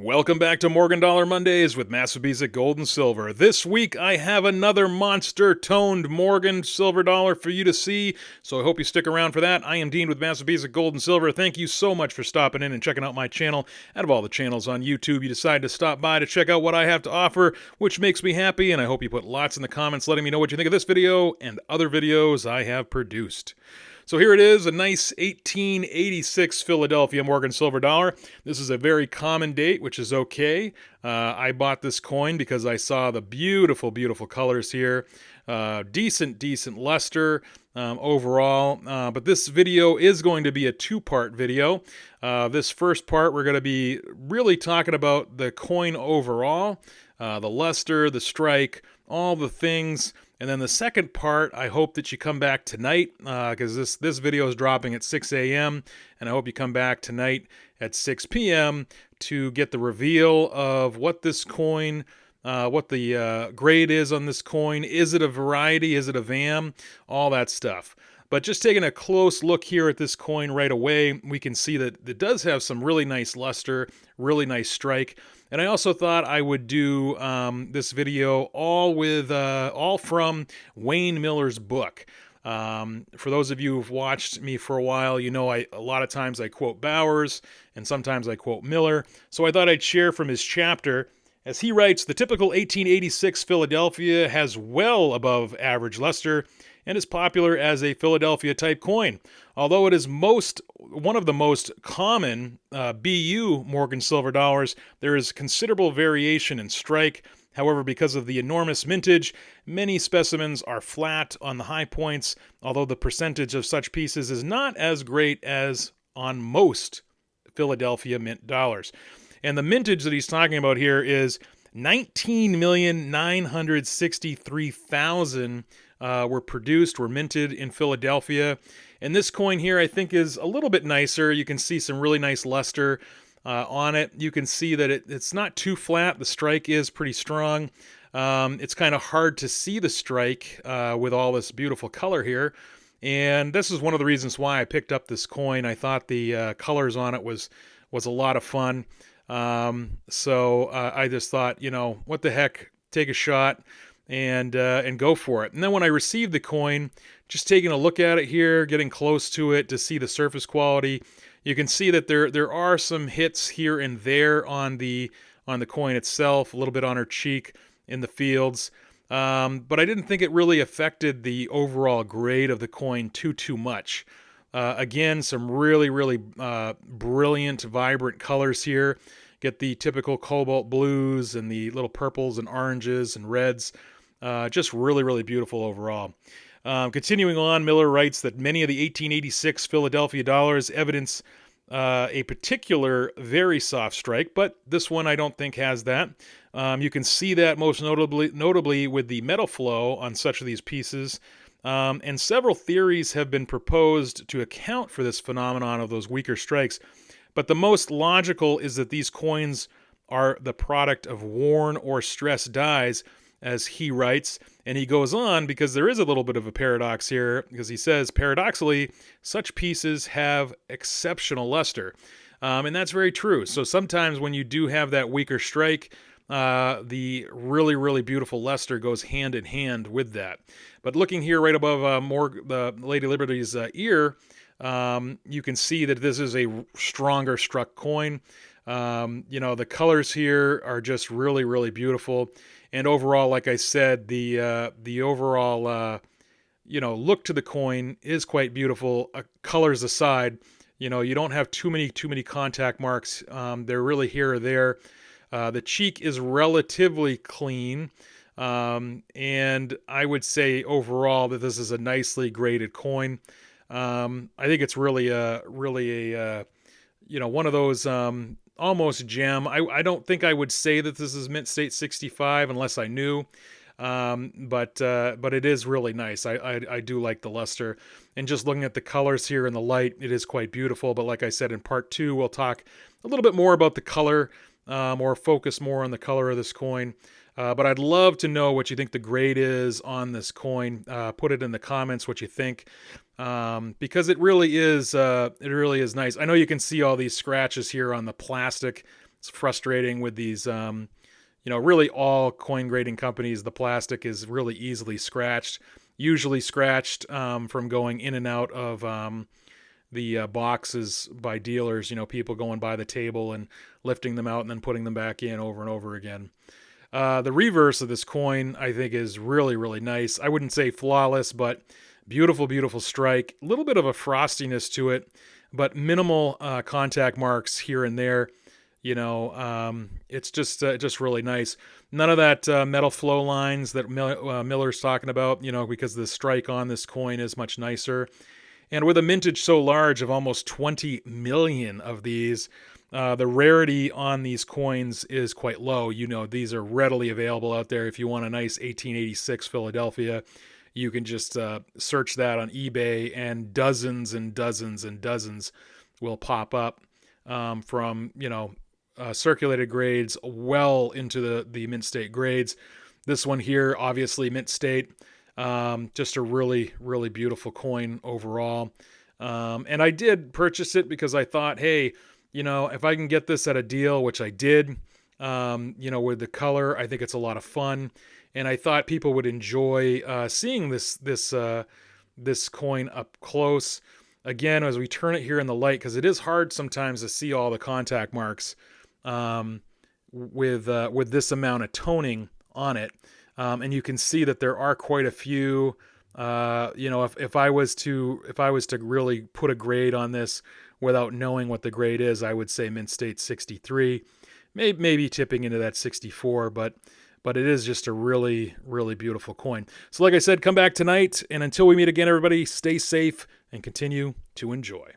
Welcome back to Morgan Dollar Mondays with Massabesic Gold and Silver. This week I have another monster toned Morgan silver dollar for you to see, so I hope you stick around for that. I am Dean with Massabesic Gold and Silver. Thank you so much for stopping in and checking out my channel. Out of all the channels on YouTube, you decided to stop by to check out what I have to offer, which makes me happy, and I hope you put lots in the comments letting me know what you think of this video and other videos I have produced. So here it is, a nice 1886 Philadelphia Morgan silver dollar. This is a very common date, which is okay. I bought this coin because I saw the beautiful, beautiful colors here. Decent luster overall. But this video is going to be a two-part video. This first part, we're going to be really talking about the coin overall, the luster, the strike, all the things. And then the second part, I hope that you come back tonight, because this video is dropping at 6 a.m., and I hope you come back tonight at 6 p.m. to get the reveal of what this coin, what the grade is on this coin. Is it a variety? Is it a VAM? All that stuff. But just taking a close look here at this coin right away, we can see that it does have some really nice luster, really nice strike. And I also thought I would do this video all from Wayne Miller's book. For those of you who've watched me for a while, you know a lot of times I quote Bowers and sometimes I quote Miller. So I thought I'd share from his chapter. As he writes, the typical 1886 Philadelphia has well above average luster and is popular as a Philadelphia type coin. Although it is one of the most common BU Morgan silver dollars, there is considerable variation in strike. However, because of the enormous mintage, many specimens are flat on the high points, although the percentage of such pieces is not as great as on most Philadelphia mint dollars. And the mintage that he's talking about here is 19,963,000 were minted in Philadelphia. And this coin here, I think, is a little bit nicer. You can see some really nice luster on it. You can see that it's not too flat. The strike is pretty strong. It's kind of hard to see the strike with all this beautiful color here. And this is one of the reasons why I picked up this coin. I thought the colors on it was a lot of fun. So I just thought, you know, what the heck, take a shot and go for it. And then when I received the coin, just taking a look at it here, getting close to it to see the surface quality, you can see that there are some hits here and there on the coin itself, a little bit on her cheek in the fields. But I didn't think it really affected the overall grade of the coin too much. Again, some really brilliant, vibrant colors here. Get the typical cobalt blues and the little purples and oranges and reds. Just really beautiful overall. Continuing on, Miller writes that many of the 1886 Philadelphia dollars evidence a particular very soft strike, but this one I don't think has that. You can see that most notably with the metal flow on such of these pieces. And several theories have been proposed to account for this phenomenon of those weaker strikes. But the most logical is that these coins are the product of worn or stressed dies, as he writes. And he goes on, because there is a little bit of a paradox here, because he says, paradoxically, such pieces have exceptional luster. And that's very true. So sometimes when you do have that weaker strike, the really beautiful luster goes hand in hand with that. But looking here right above the Lady Liberty's ear, you can see that this is a stronger struck coin. You know, the colors here are just really beautiful. And overall, like I said, the overall, you know, look to the coin is quite beautiful. Colors aside, you know, you don't have too many contact marks. They're really here or there. The cheek is relatively clean. And I would say overall that this is a nicely graded coin. I think it's really a you know, one of those almost gem. I don't think I would say that this is mint state 65 unless I knew. But it is really nice. I do like the luster, and just looking at the colors here in the light, it is quite beautiful. But like I said, in part 2, we'll talk a little bit more about the color, or focus more on the color of this coin. But I'd love to know what you think the grade is on this coin. Put it in the comments what you think, because it really is nice. I know you can see all these scratches here on the plastic It's frustrating with these, really all coin grading companies. The plastic is really easily scratched, usually scratched from going in and out of the boxes by dealers, people going by the table and lifting them out and then putting them back in over and over again. The reverse of this coin, I think, is really, really nice. I wouldn't say flawless, but beautiful, beautiful strike. A little bit of a frostiness to it, but minimal contact marks here and there. It's just really nice. None of that metal flow lines that Miller's talking about, because the strike on this coin is much nicer. And with a mintage so large of almost 20 million of these, the rarity on these coins is quite low. These are readily available out there. If you want a nice 1886 Philadelphia, you can just search that on eBay, and dozens and dozens and dozens will pop up from, circulated grades well into the mint state grades. This one here, obviously mint state. Just a really, really beautiful coin overall. And I did purchase it because I thought, hey, if I can get this at a deal, which I did, with the color, I think it's a lot of fun. And I thought people would enjoy seeing this coin up close. Again, as we turn it here in the light, because it is hard sometimes to see all the contact marks with this amount of toning on it. And you can see that there are quite a few. If I was to really put a grade on this without knowing what the grade is, I would say mint state 63, maybe tipping into that 64, but it is just a really, really beautiful coin. So like I said, come back tonight, and until we meet again, everybody, stay safe and continue to enjoy.